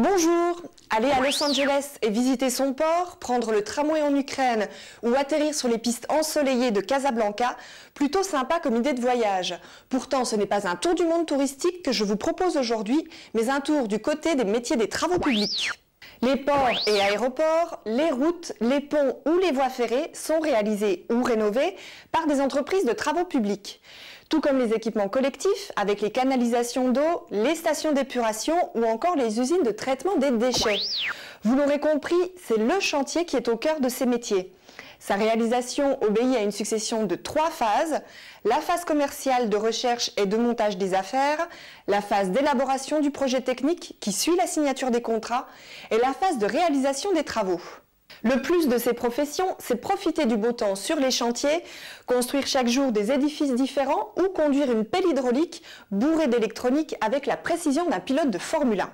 Bonjour, aller à Los Angeles et visiter son port, prendre le tramway en Ukraine ou atterrir sur les pistes ensoleillées de Casablanca, plutôt sympa comme idée de voyage. Pourtant, ce n'est pas un tour du monde touristique que je vous propose aujourd'hui, mais un tour du côté des métiers des travaux publics. Les ports et aéroports, les routes, les ponts ou les voies ferrées sont réalisés ou rénovés par des entreprises de travaux publics. Tout comme les équipements collectifs avec les canalisations d'eau, les stations d'épuration ou encore les usines de traitement des déchets. Vous l'aurez compris, c'est le chantier qui est au cœur de ces métiers. Sa réalisation obéit à une succession de 3 phases. La phase commerciale de recherche et de montage des affaires, la phase d'élaboration du projet technique qui suit la signature des contrats et la phase de réalisation des travaux. Le plus de ces professions, c'est profiter du beau temps sur les chantiers, construire chaque jour des édifices différents ou conduire une pelle hydraulique bourrée d'électronique avec la précision d'un pilote de Formule 1.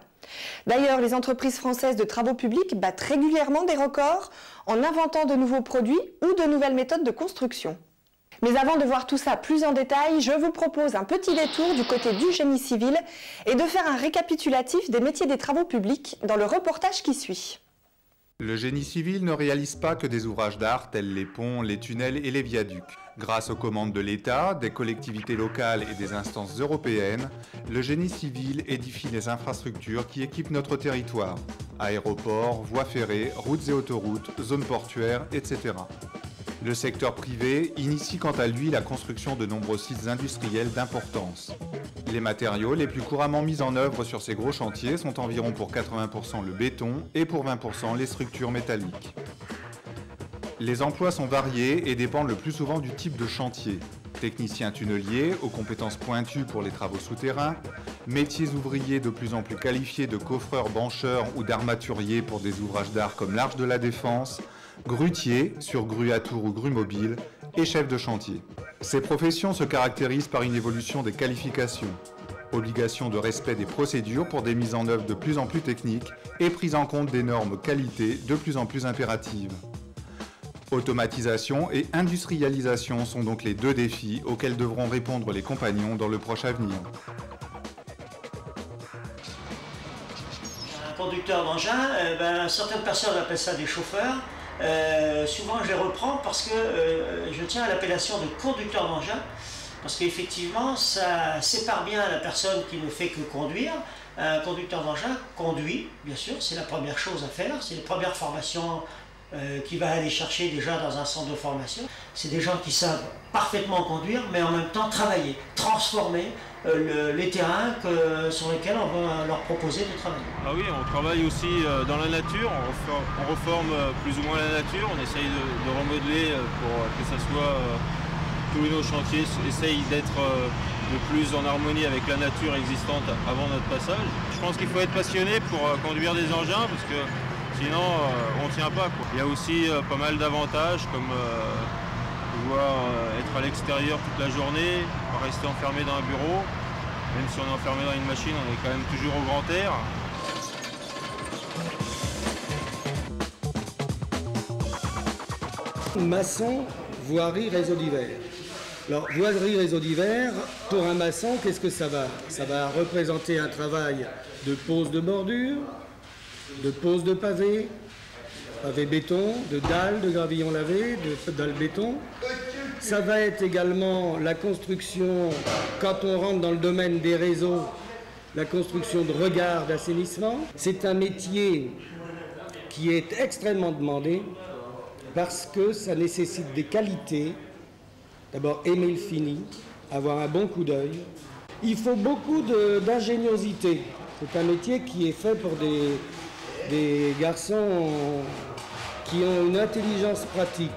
D'ailleurs, les entreprises françaises de travaux publics battent régulièrement des records en inventant de nouveaux produits ou de nouvelles méthodes de construction. Mais avant de voir tout ça plus en détail, je vous propose un petit détour du côté du génie civil et de faire un récapitulatif des métiers des travaux publics dans le reportage qui suit. Le génie civil ne réalise pas que des ouvrages d'art tels les ponts, les tunnels et les viaducs. Grâce aux commandes de l'État, des collectivités locales et des instances européennes, le génie civil édifie les infrastructures qui équipent notre territoire. Aéroports, voies ferrées, routes et autoroutes, zones portuaires, etc. Le secteur privé initie quant à lui la construction de nombreux sites industriels d'importance. Les matériaux les plus couramment mis en œuvre sur ces gros chantiers sont environ pour 80% le béton et pour 20% les structures métalliques. Les emplois sont variés et dépendent le plus souvent du type de chantier. Techniciens tunneliers aux compétences pointues pour les travaux souterrains, métiers ouvriers de plus en plus qualifiés de coffreurs, bancheurs ou d'armaturiers pour des ouvrages d'art comme l'Arche de la Défense, grutiers sur grue à tour ou grue mobile et chefs de chantier. Ces professions se caractérisent par une évolution des qualifications, obligation de respect des procédures pour des mises en œuvre de plus en plus techniques et prise en compte des normes qualité de plus en plus impératives. Automatisation et industrialisation sont donc les 2 défis auxquels devront répondre les compagnons dans le proche avenir. Un conducteur d'engin, certaines personnes appellent ça des chauffeurs. Souvent je les reprends parce que je tiens à l'appellation de conducteur d'engin, parce qu'effectivement ça sépare bien la personne qui ne fait que conduire. Un conducteur d'engin conduit, bien sûr, c'est la première chose à faire, c'est les premières formations qu'il va aller chercher déjà dans un centre de formation. C'est des gens qui savent parfaitement conduire, mais en même temps travailler, transformer les terrains sur lesquels on va leur proposer de travailler. Ah oui, on travaille aussi dans la nature, on reforme plus ou moins la nature, on essaye de remodeler pour que ça soit, tous nos chantiers essayent d'être de plus en harmonie avec la nature existante avant notre passage. Je pense qu'il faut être passionné pour conduire des engins parce que sinon on ne tient pas, quoi. Il y a aussi pas mal d'avantages comme pouvoir être à l'extérieur toute la journée, pas rester enfermé dans un bureau. Même si on est enfermé dans une machine, on est quand même toujours au grand air. Maçon, voirie, réseau divers. Alors, voirie, réseau divers, pour un maçon, qu'est-ce que ça va? Ça va représenter un travail de pose de bordure, de pose de pavé, pavé béton, de dalles de gravillon lavé, de dalles béton. Ça va être également la construction, quand on rentre dans le domaine des réseaux, la construction de regards d'assainissement. C'est un métier qui est extrêmement demandé parce que ça nécessite des qualités. D'abord, aimer le fini, avoir un bon coup d'œil. Il faut beaucoup d'ingéniosité. C'est un métier qui est fait pour des garçons qui ont une intelligence pratique.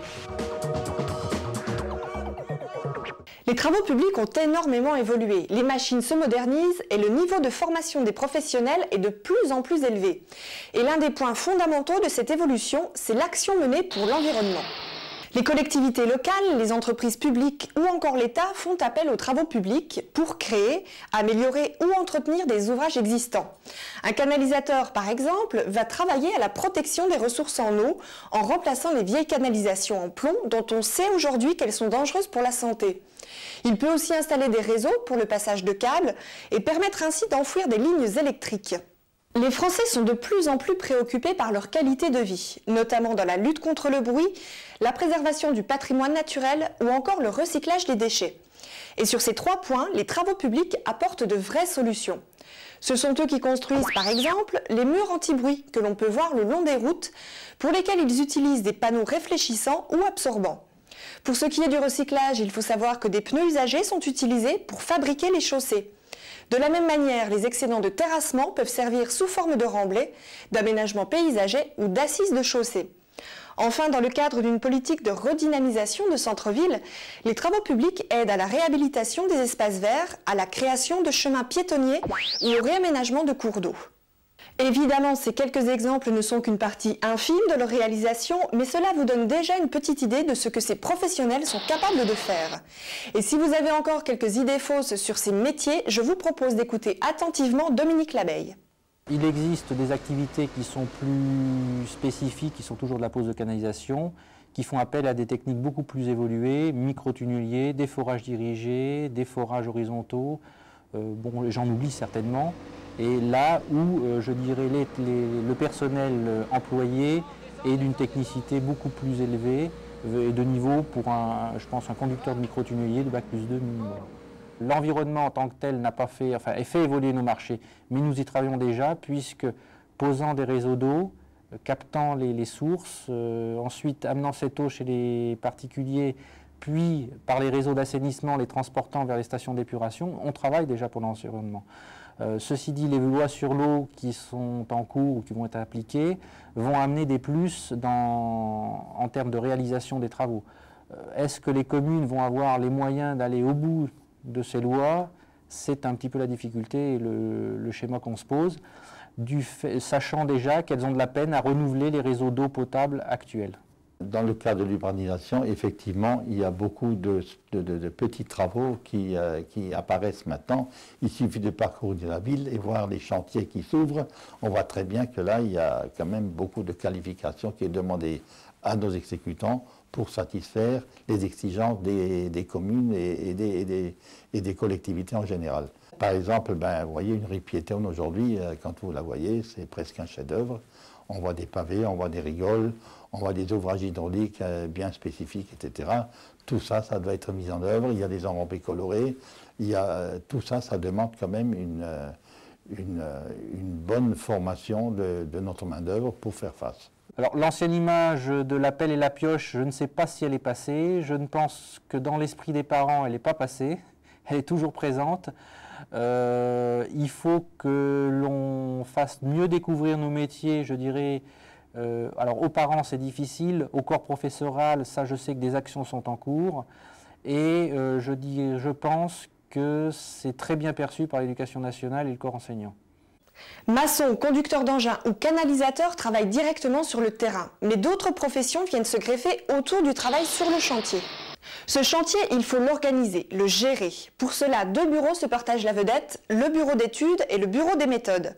Les travaux publics ont énormément évolué, les machines se modernisent et le niveau de formation des professionnels est de plus en plus élevé. Et l'un des points fondamentaux de cette évolution, c'est l'action menée pour l'environnement. Les collectivités locales, les entreprises publiques ou encore l'État font appel aux travaux publics pour créer, améliorer ou entretenir des ouvrages existants. Un canalisateur, par exemple, va travailler à la protection des ressources en eau en remplaçant les vieilles canalisations en plomb dont on sait aujourd'hui qu'elles sont dangereuses pour la santé. Il peut aussi installer des réseaux pour le passage de câbles et permettre ainsi d'enfouir des lignes électriques. Les Français sont de plus en plus préoccupés par leur qualité de vie, notamment dans la lutte contre le bruit, la préservation du patrimoine naturel ou encore le recyclage des déchets. Et sur ces 3 points, les travaux publics apportent de vraies solutions. Ce sont eux qui construisent par exemple les murs anti-bruit que l'on peut voir le long des routes, pour lesquels ils utilisent des panneaux réfléchissants ou absorbants. Pour ce qui est du recyclage, il faut savoir que des pneus usagés sont utilisés pour fabriquer les chaussées. De la même manière, les excédents de terrassement peuvent servir sous forme de remblais, d'aménagement paysager ou d'assises de chaussée. Enfin, dans le cadre d'une politique de redynamisation de centre-ville, les travaux publics aident à la réhabilitation des espaces verts, à la création de chemins piétonniers ou au réaménagement de cours d'eau. Évidemment, ces quelques exemples ne sont qu'une partie infime de leur réalisation, mais cela vous donne déjà une petite idée de ce que ces professionnels sont capables de faire. Et si vous avez encore quelques idées fausses sur ces métiers, je vous propose d'écouter attentivement Dominique Labeille. Il existe des activités qui sont plus spécifiques, qui sont toujours de la pose de canalisation, qui font appel à des techniques beaucoup plus évoluées, micro-tunneliers, des forages dirigés, des forages horizontaux, bon, j'en oublie certainement. Et là où, je dirais, le personnel employé est d'une technicité beaucoup plus élevée et de niveau pour, je pense, un conducteur de micro-tunnelier de Bac+2 minimum. L'environnement en tant que tel n'a pas fait, enfin, fait évoluer nos marchés, mais nous y travaillons déjà, puisque posant des réseaux d'eau, captant les sources, ensuite amenant cette eau chez les particuliers, puis par les réseaux d'assainissement, les transportant vers les stations d'épuration, on travaille déjà pour l'environnement. Ceci dit, les lois sur l'eau qui sont en cours ou qui vont être appliquées vont amener des plus en termes de réalisation des travaux. Est-ce que les communes vont avoir les moyens d'aller au bout de ces lois? C'est un petit peu la difficulté et le schéma qu'on se pose, sachant déjà qu'elles ont de la peine à renouveler les réseaux d'eau potable actuels. Dans le cas de l'urbanisation, effectivement, il y a beaucoup de petits travaux qui apparaissent maintenant. Il suffit de parcourir la ville et voir les chantiers qui s'ouvrent. On voit très bien que là, il y a quand même beaucoup de qualifications qui est demandée à nos exécutants pour satisfaire les exigences des communes et des collectivités en général. Par exemple, vous voyez une rue piétonne aujourd'hui, quand vous la voyez, c'est presque un chef-d'œuvre. On voit des pavés, on voit des rigoles, on voit des ouvrages hydrauliques bien spécifiques, etc. Tout ça, ça doit être mis en œuvre. Il y a des enrobés colorés. Tout ça, ça demande quand même une bonne formation de notre main-d'œuvre pour faire face. Alors l'ancienne image de la pelle et la pioche, je ne sais pas si elle est passée. Je ne pense que dans l'esprit des parents, elle n'est pas passée. Elle est toujours présente. Il faut que l'on fasse mieux découvrir nos métiers, je dirais. Alors aux parents c'est difficile, au corps professoral, ça je sais que des actions sont en cours. Et je pense que c'est très bien perçu par l'éducation nationale et le corps enseignant. Maçons, conducteurs d'engins ou canalisateurs travaillent directement sur le terrain, mais d'autres professions viennent se greffer autour du travail sur le chantier. Ce chantier, il faut l'organiser, le gérer. Pour cela, 2 bureaux se partagent la vedette, le bureau d'études et le bureau des méthodes.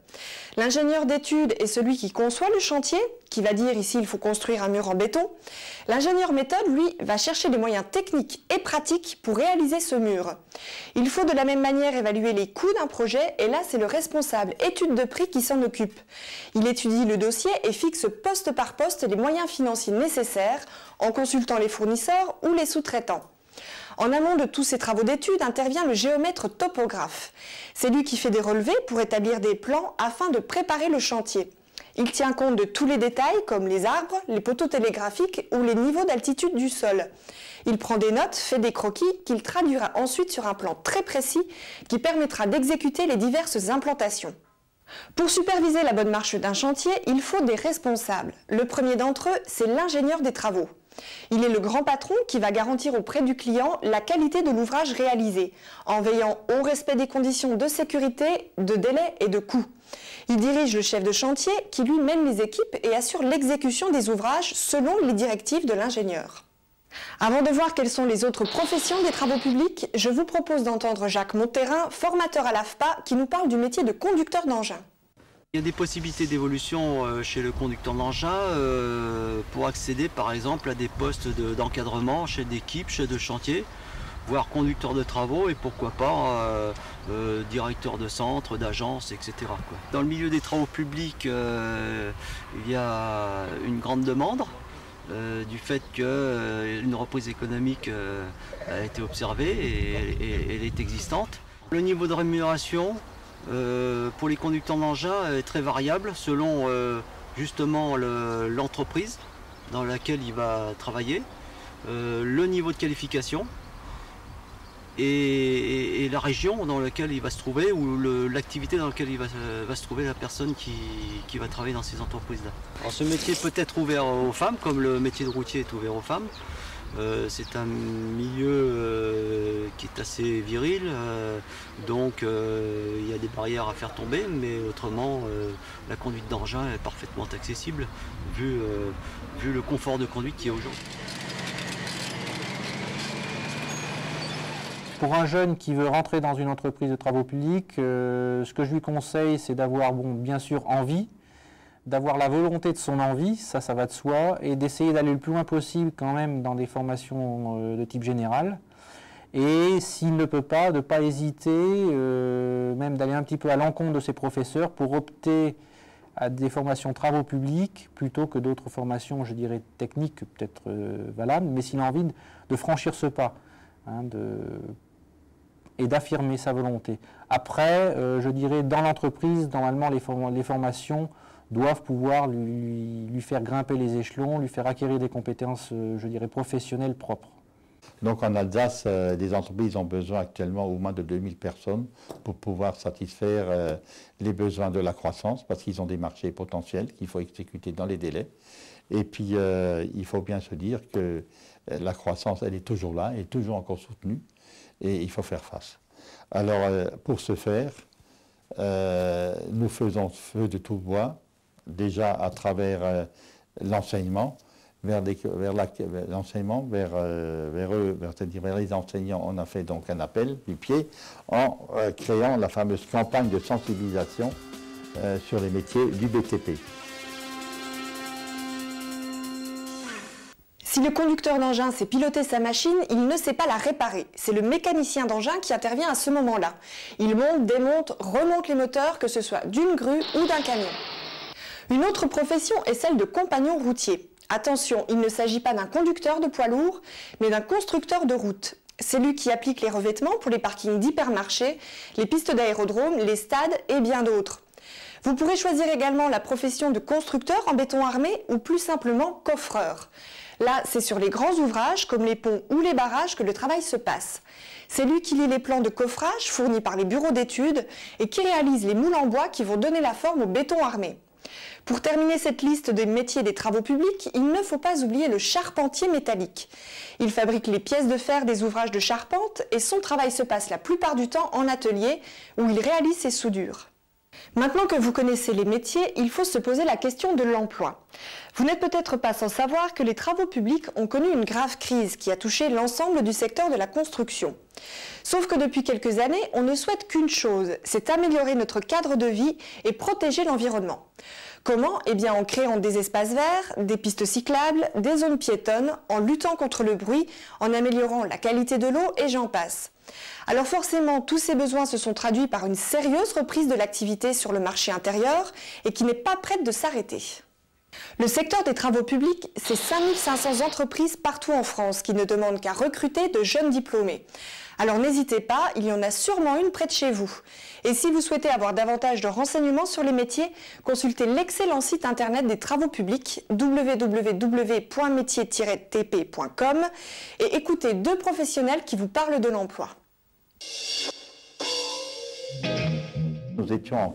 L'ingénieur d'études est celui qui conçoit le chantier, qui va dire ici il faut construire un mur en béton. L'ingénieur méthode, lui, va chercher des moyens techniques et pratiques pour réaliser ce mur. Il faut de la même manière évaluer les coûts d'un projet et là c'est le responsable étude de prix qui s'en occupe. Il étudie le dossier et fixe poste par poste les moyens financiers nécessaires en consultant les fournisseurs ou les sous-traitants. En amont de tous ces travaux d'études intervient le géomètre topographe. C'est lui qui fait des relevés pour établir des plans afin de préparer le chantier. Il tient compte de tous les détails comme les arbres, les poteaux télégraphiques ou les niveaux d'altitude du sol. Il prend des notes, fait des croquis qu'il traduira ensuite sur un plan très précis qui permettra d'exécuter les diverses implantations. Pour superviser la bonne marche d'un chantier, il faut des responsables. Le premier d'entre eux, c'est l'ingénieur des travaux. Il est le grand patron qui va garantir auprès du client la qualité de l'ouvrage réalisé, en veillant au respect des conditions de sécurité, de délai et de coût. Il dirige le chef de chantier qui lui mène les équipes et assure l'exécution des ouvrages selon les directives de l'ingénieur. Avant de voir quelles sont les autres professions des travaux publics, je vous propose d'entendre Jacques Monterrin, formateur à l'AFPA, qui nous parle du métier de conducteur d'engin. Il y a des possibilités d'évolution chez le conducteur d'engin pour accéder par exemple à des postes d'encadrement, chef d'équipe, chef de chantier. voire conducteur de travaux et pourquoi pas directeur de centre, d'agence, etc. quoi. Dans le milieu des travaux publics, il y a une grande demande du fait qu'une reprise économique a été observée et elle est existante. Le niveau de rémunération pour les conducteurs d'engins est très variable selon justement l'entreprise dans laquelle il va travailler, le niveau de qualification et la région dans laquelle il va se trouver ou l'activité dans laquelle il va se trouver la personne qui va travailler dans ces entreprises-là. Alors ce métier peut être ouvert aux femmes, comme le métier de routier est ouvert aux femmes. C'est un milieu qui est assez viril, donc il y a des barrières à faire tomber, mais autrement la conduite d'engin est parfaitement accessible vu le confort de conduite qu'il y a aujourd'hui. Pour un jeune qui veut rentrer dans une entreprise de travaux publics, ce que je lui conseille, c'est d'avoir bien sûr envie, d'avoir la volonté de son envie, ça va de soi, et d'essayer d'aller le plus loin possible quand même dans des formations de type général. Et s'il ne peut pas, de ne pas hésiter, même d'aller un petit peu à l'encontre de ses professeurs pour opter à des formations travaux publics plutôt que d'autres formations, je dirais, techniques, peut-être valables, mais s'il a envie de franchir ce pas, hein, et d'affirmer sa volonté. Après, je dirais, dans l'entreprise, normalement, les formations doivent pouvoir lui faire grimper les échelons, lui faire acquérir des compétences, je dirais, professionnelles propres. Donc en Alsace, les entreprises ont besoin actuellement au moins de 2000 personnes pour pouvoir satisfaire les besoins de la croissance, parce qu'ils ont des marchés potentiels qu'il faut exécuter dans les délais. Et puis, il faut bien se dire que la croissance, elle est toujours là, elle est toujours encore soutenue, et il faut faire face. Alors, pour ce faire, nous faisons feu de tout bois, déjà à travers l'enseignement, vers les enseignants, on a fait donc un appel du pied en créant la fameuse campagne de sensibilisation sur les métiers du BTP. Si le conducteur d'engin sait piloter sa machine, il ne sait pas la réparer. C'est le mécanicien d'engin qui intervient à ce moment-là. Il monte, démonte, remonte les moteurs, que ce soit d'une grue ou d'un camion. Une autre profession est celle de compagnon routier. Attention, il ne s'agit pas d'un conducteur de poids lourd, mais d'un constructeur de route. C'est lui qui applique les revêtements pour les parkings d'hypermarchés, les pistes d'aérodrome, les stades et bien d'autres. Vous pourrez choisir également la profession de constructeur en béton armé ou plus simplement coffreur. Là, c'est sur les grands ouvrages comme les ponts ou les barrages que le travail se passe. C'est lui qui lit les plans de coffrage fournis par les bureaux d'études et qui réalise les moules en bois qui vont donner la forme au béton armé. Pour terminer cette liste des métiers des travaux publics, il ne faut pas oublier le charpentier métallique. Il fabrique les pièces de fer des ouvrages de charpente et son travail se passe la plupart du temps en atelier où il réalise ses soudures. Maintenant que vous connaissez les métiers, il faut se poser la question de l'emploi. Vous n'êtes peut-être pas sans savoir que les travaux publics ont connu une grave crise qui a touché l'ensemble du secteur de la construction. Sauf que depuis quelques années, on ne souhaite qu'une chose, c'est améliorer notre cadre de vie et protéger l'environnement. Comment? Eh bien en créant des espaces verts, des pistes cyclables, des zones piétonnes, en luttant contre le bruit, en améliorant la qualité de l'eau et j'en passe. Alors forcément, tous ces besoins se sont traduits par une sérieuse reprise de l'activité sur le marché intérieur et qui n'est pas prête de s'arrêter. Le secteur des travaux publics, c'est 5500 entreprises partout en France qui ne demandent qu'à recruter de jeunes diplômés. Alors n'hésitez pas, il y en a sûrement une près de chez vous. Et si vous souhaitez avoir davantage de renseignements sur les métiers, consultez l'excellent site internet des travaux publics www.métier-tp.com et écoutez deux professionnels qui vous parlent de l'emploi. Nous étions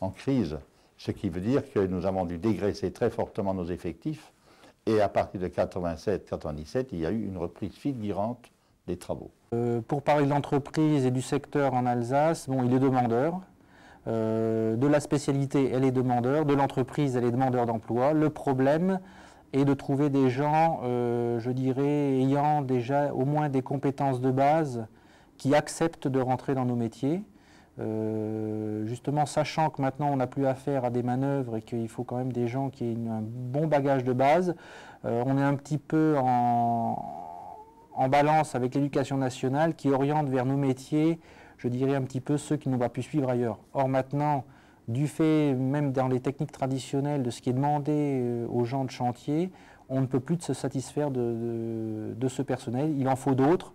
en crise, ce qui veut dire que nous avons dû dégraisser très fortement nos effectifs et à partir de 87-97, il y a eu une reprise fulgurante des travaux. Pour parler de l'entreprise et du secteur en Alsace, bon, il est demandeur. De la spécialité, elle est demandeur. De l'entreprise, elle est demandeur d'emploi. Le problème est de trouver des gens, je dirais, ayant déjà au moins des compétences de base qui acceptent de rentrer dans nos métiers. Justement, sachant que maintenant on n'a plus affaire à des manœuvres et qu'il faut quand même des gens qui aient un bon bagage de base, on est un petit peu en balance avec l'éducation nationale qui oriente vers nos métiers, je dirais un petit peu ceux qui n'ont pas pu suivre ailleurs. Or maintenant, du fait, même dans les techniques traditionnelles, de ce qui est demandé aux gens de chantier, on ne peut plus se satisfaire de ce personnel. Il en faut d'autres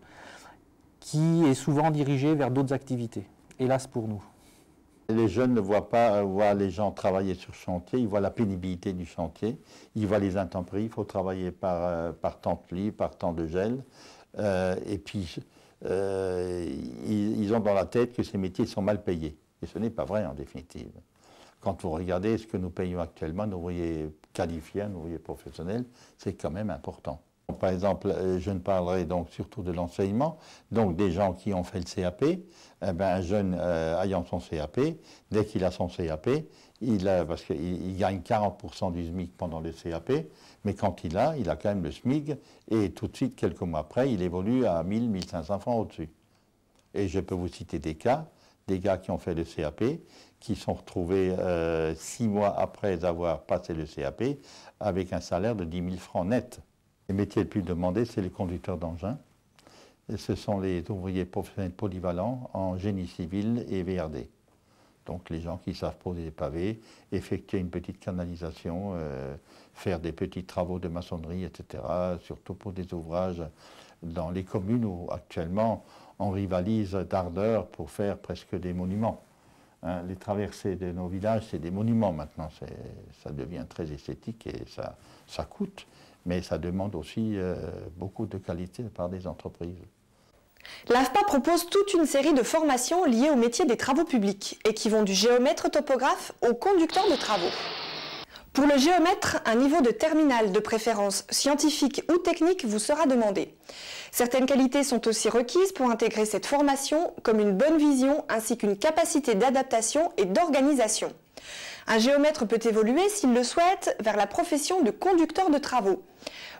qui est souvent dirigé vers d'autres activités, hélas pour nous. Les jeunes ne voient pas les gens travailler sur chantier, ils voient la pénibilité du chantier, ils voient les intempéries, il faut travailler par temps de pluie, par temps de gel, et puis ils ont dans la tête que ces métiers sont mal payés. Et ce n'est pas vrai en définitive. Quand vous regardez ce que nous payons actuellement, nos ouvriers qualifiés, nos ouvriers professionnels, c'est quand même important. Par exemple, je ne parlerai donc surtout de l'enseignement, donc des gens qui ont fait le CAP, un jeune ayant son CAP, dès qu'il a son CAP, parce qu'il gagne 40% du SMIC pendant le CAP, mais quand il a quand même le SMIC, et tout de suite, quelques mois après, il évolue à 1000, 1500 francs au-dessus. Et je peux vous citer des cas, des gars qui ont fait le CAP, qui sont retrouvés 6 mois après avoir passé le CAP, avec un salaire de 10 000 francs net. Les métiers les plus demandés, c'est les conducteurs d'engins. Ce sont les ouvriers professionnels polyvalents en génie civil et VRD. Donc les gens qui savent poser des pavés, effectuer une petite canalisation, faire des petits travaux de maçonnerie, etc. Surtout pour des ouvrages dans les communes où actuellement on rivalise d'ardeur pour faire presque des monuments. Hein, les traversées de nos villages, c'est des monuments maintenant. Ça devient très esthétique et ça coûte. Mais ça demande aussi beaucoup de qualité par des entreprises. L'AFPA propose toute une série de formations liées au métier des travaux publics et qui vont du géomètre topographe au conducteur de travaux. Pour le géomètre, un niveau de terminale de préférence scientifique ou technique vous sera demandé. Certaines qualités sont aussi requises pour intégrer cette formation, comme une bonne vision ainsi qu'une capacité d'adaptation et d'organisation. Un géomètre peut évoluer, s'il le souhaite, vers la profession de conducteur de travaux.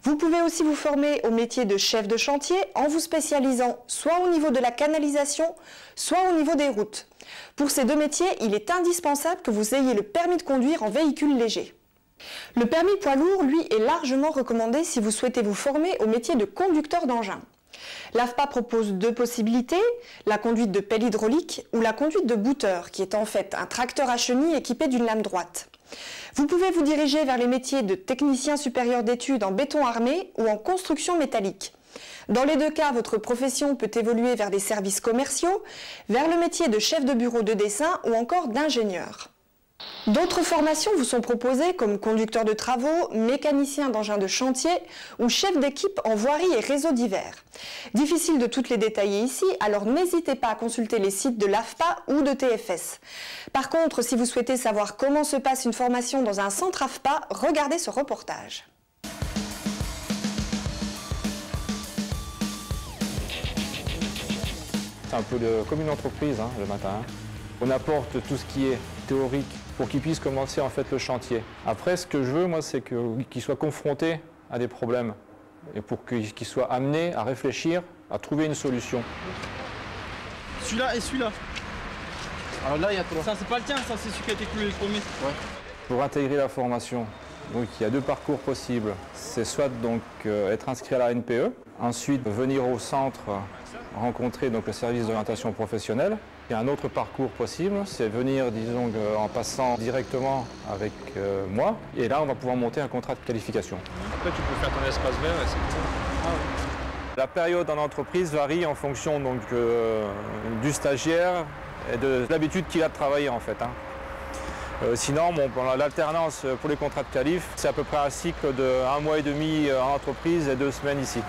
Vous pouvez aussi vous former au métier de chef de chantier en vous spécialisant soit au niveau de la canalisation, soit au niveau des routes. Pour ces deux métiers, il est indispensable que vous ayez le permis de conduire en véhicule léger. Le permis poids lourd, lui, est largement recommandé si vous souhaitez vous former au métier de conducteur d'engin. L'AFPA propose deux possibilités, la conduite de pelle hydraulique ou la conduite de booter, qui est en fait un tracteur à chenille équipé d'une lame droite. Vous pouvez vous diriger vers les métiers de technicien supérieur d'études en béton armé ou en construction métallique. Dans les deux cas, votre profession peut évoluer vers des services commerciaux, vers le métier de chef de bureau de dessin ou encore d'ingénieur. D'autres formations vous sont proposées comme conducteur de travaux, mécanicien d'engins de chantier ou chef d'équipe en voirie et réseaux divers. Difficile de toutes les détailler ici, alors n'hésitez pas à consulter les sites de l'AFPA ou de TFS. Par contre, si vous souhaitez savoir comment se passe une formation dans un centre AFPA, regardez ce reportage. C'est un peu comme une entreprise le matin. On apporte tout ce qui est théorique pour qu'ils puissent commencer en fait le chantier. Après, ce que je veux, moi, c'est qu'ils soient confrontés à des problèmes et pour qu'ils soient amenés à réfléchir, à trouver une solution. Celui-là et celui-là. Alors là, il y a trois. Ça, c'est pas le tien, ça, c'est celui qui a été cloué le premier. Ouais. Pour intégrer la formation, donc, il y a deux parcours possibles. C'est soit donc être inscrit à la NPE, ensuite venir au centre rencontrer donc le service d'orientation professionnelle. Il y a un autre parcours possible, c'est venir, disons, en passant directement avec moi. Et là, on va pouvoir monter un contrat de qualification. Après, tu peux faire ton espace vert et c'est tout. Ah ouais. La période en entreprise varie en fonction donc, du stagiaire et de l'habitude qu'il a de travailler en fait. Sinon, pendant l'alternance pour les contrats de qualif, c'est à peu près un cycle de 1 mois et demi en entreprise et 2 semaines ici.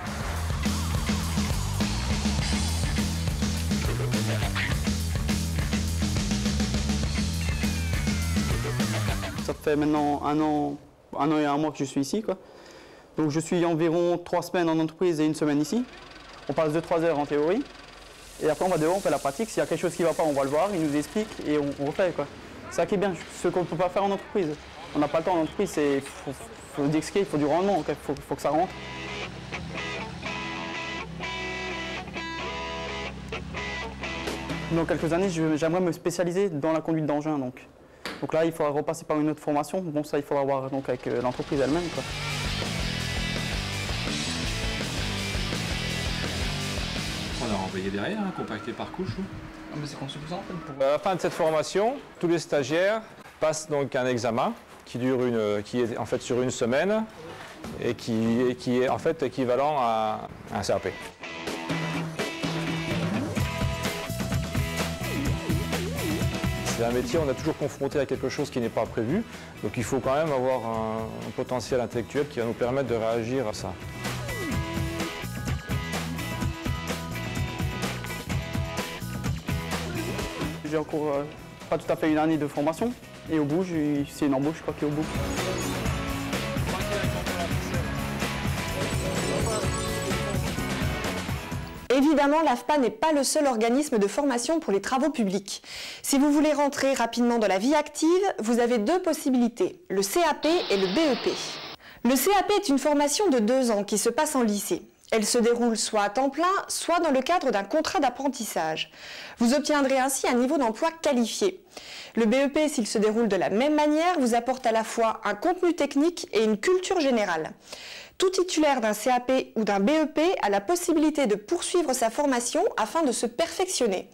Ça fait maintenant un an et 1 mois que je suis ici, quoi. Donc je suis environ 3 semaines en entreprise et 1 semaine ici. On passe 2-3 heures en théorie. Et après on va dehors, on fait la pratique. S'il y a quelque chose qui ne va pas, on va le voir, il nous explique et on refait, quoi. C'est ça qui est bien, ce qu'on ne peut pas faire en entreprise. On n'a pas le temps en entreprise, il faut d'expliquer, il faut du rendement, il faut que ça rentre. Dans quelques années, j'aimerais me spécialiser dans la conduite d'engin. Donc là, il faudra repasser par une autre formation. Bon, ça, il faudra voir donc, avec l'entreprise elle-même, quoi. nettoyer derrière, hein, compacter par couche. Ah, mais c'est suffisant en fait pour... À la fin de cette formation, tous les stagiaires passent donc un examen qui est en fait sur une semaine et qui est en fait équivalent à un CAP. C'est un métier, on est toujours confronté à quelque chose qui n'est pas prévu, donc il faut quand même avoir un potentiel intellectuel qui va nous permettre de réagir à ça. J'ai encore pas tout à fait une année de formation et au bout, c'est une embauche, je crois, qui est au bout. Évidemment, l'AFPA n'est pas le seul organisme de formation pour les travaux publics. Si vous voulez rentrer rapidement dans la vie active, vous avez deux possibilités, le CAP et le BEP. Le CAP est une formation de 2 ans qui se passe en lycée. Elle se déroule soit à temps plein, soit dans le cadre d'un contrat d'apprentissage. Vous obtiendrez ainsi un niveau d'emploi qualifié. Le BEP, s'il se déroule de la même manière, vous apporte à la fois un contenu technique et une culture générale. Tout titulaire d'un CAP ou d'un BEP a la possibilité de poursuivre sa formation afin de se perfectionner.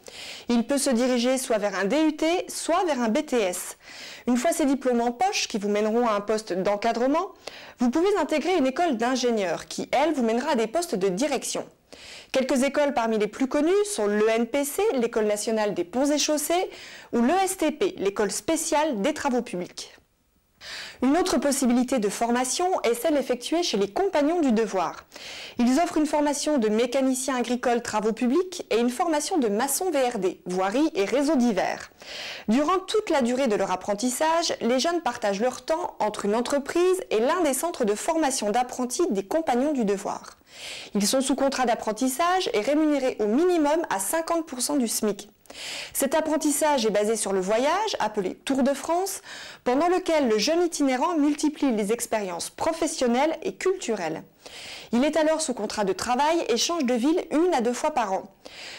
Il peut se diriger soit vers un DUT, soit vers un BTS. Une fois ces diplômes en poche, qui vous mèneront à un poste d'encadrement, vous pouvez intégrer une école d'ingénieurs qui, elle, vous mènera à des postes de direction. Quelques écoles parmi les plus connues sont l'ENPC, l'École nationale des ponts et chaussées, ou l'ESTP, l'École spéciale des travaux publics. Une autre possibilité de formation est celle effectuée chez les Compagnons du Devoir. Ils offrent une formation de mécanicien agricole travaux publics et une formation de maçon VRD, voirie et réseaux divers. Durant toute la durée de leur apprentissage, les jeunes partagent leur temps entre une entreprise et l'un des centres de formation d'apprentis des Compagnons du Devoir. Ils sont sous contrat d'apprentissage et rémunérés au minimum à 50% du SMIC. Cet apprentissage est basé sur le voyage, appelé Tour de France, pendant lequel le jeune itinérant multiplie les expériences professionnelles et culturelles. Il est alors sous contrat de travail et change de ville 1 à 2 fois par an.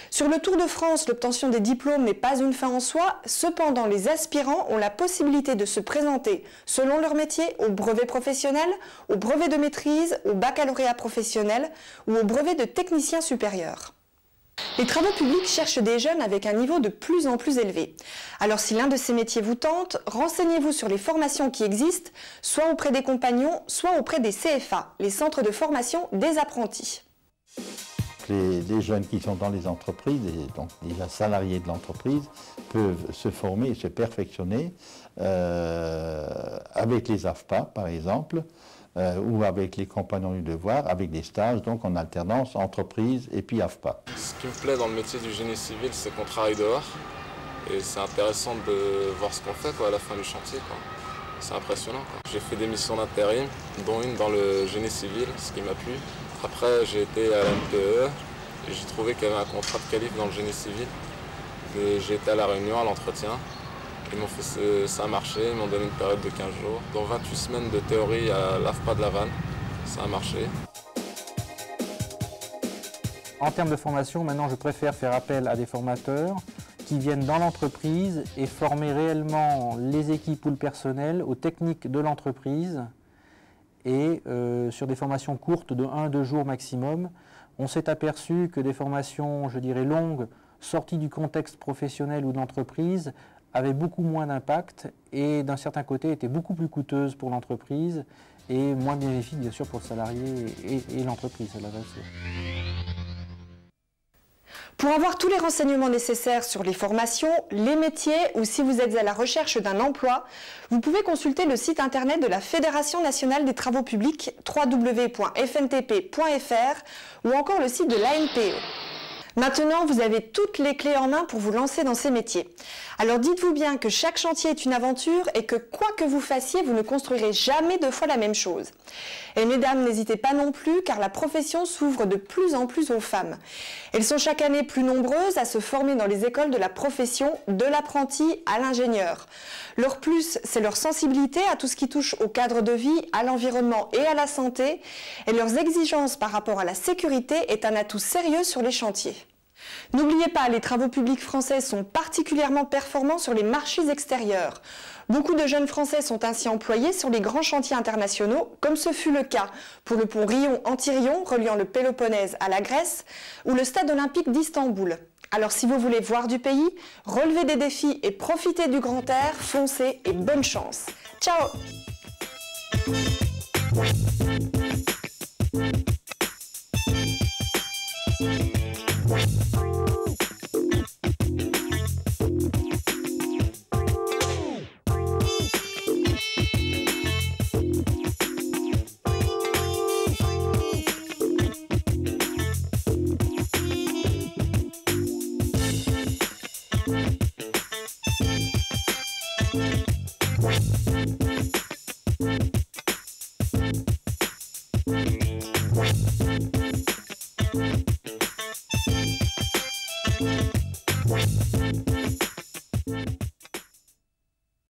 Sur le Tour de France, l'obtention des diplômes n'est pas une fin en soi, cependant les aspirants ont la possibilité de se présenter selon leur métier au brevet professionnel, au brevet de maîtrise, au baccalauréat professionnel ou au brevet de technicien supérieur. Les travaux publics cherchent des jeunes avec un niveau de plus en plus élevé. Alors si l'un de ces métiers vous tente, renseignez-vous sur les formations qui existent, soit auprès des compagnons, soit auprès des CFA, les centres de formation des apprentis. Les jeunes qui sont dans les entreprises, et donc déjà salariés de l'entreprise, peuvent se former et se perfectionner avec les AFPA par exemple, ou avec les Compagnons du Devoir, avec des stages donc en alternance entreprise et puis AFPA. Ce qui me plaît dans le métier du génie civil, c'est qu'on travaille dehors et c'est intéressant de voir ce qu'on fait à la fin du chantier. C'est impressionnant. J'ai fait des missions d'intérim, dont une dans le génie civil, ce qui m'a plu. Après, j'ai été à la MPE et j'ai trouvé qu'il y avait un contrat de qualif dans le génie civil. J'ai été à la réunion, à l'entretien. Ils m'ont fait ça a marché, ils m'ont donné une période de 15 jours. Dans 28 semaines de théorie à l'AFPA de Lavanne, ça a marché. En termes de formation, maintenant je préfère faire appel à des formateurs qui viennent dans l'entreprise et former réellement les équipes ou le personnel aux techniques de l'entreprise. Et sur des formations courtes de 1 à 2 jours maximum, on s'est aperçu que des formations, je dirais longues, sorties du contexte professionnel ou d'entreprise, avaient beaucoup moins d'impact et d'un certain côté étaient beaucoup plus coûteuses pour l'entreprise et moins bénéfiques bien sûr pour le salarié et l'entreprise. Pour avoir tous les renseignements nécessaires sur les formations, les métiers ou si vous êtes à la recherche d'un emploi, vous pouvez consulter le site internet de la Fédération nationale des travaux publics www.fntp.fr ou encore le site de l'ANPE. Maintenant, vous avez toutes les clés en main pour vous lancer dans ces métiers. Alors dites-vous bien que chaque chantier est une aventure et que quoi que vous fassiez, vous ne construirez jamais 2 fois la même chose. Et mesdames, n'hésitez pas non plus car la profession s'ouvre de plus en plus aux femmes. Elles sont chaque année plus nombreuses à se former dans les écoles de la profession, de l'apprenti à l'ingénieur. Leur plus, c'est leur sensibilité à tout ce qui touche au cadre de vie, à l'environnement et à la santé. Et leurs exigences par rapport à la sécurité est un atout sérieux sur les chantiers. N'oubliez pas, les travaux publics français sont particulièrement performants sur les marchés extérieurs. Beaucoup de jeunes Français sont ainsi employés sur les grands chantiers internationaux, comme ce fut le cas pour le pont Rion-Antirion reliant le Péloponnèse à la Grèce ou le stade olympique d'Istanbul. Alors si vous voulez voir du pays, relevez des défis et profitez du grand air, foncez et bonne chance. Ciao!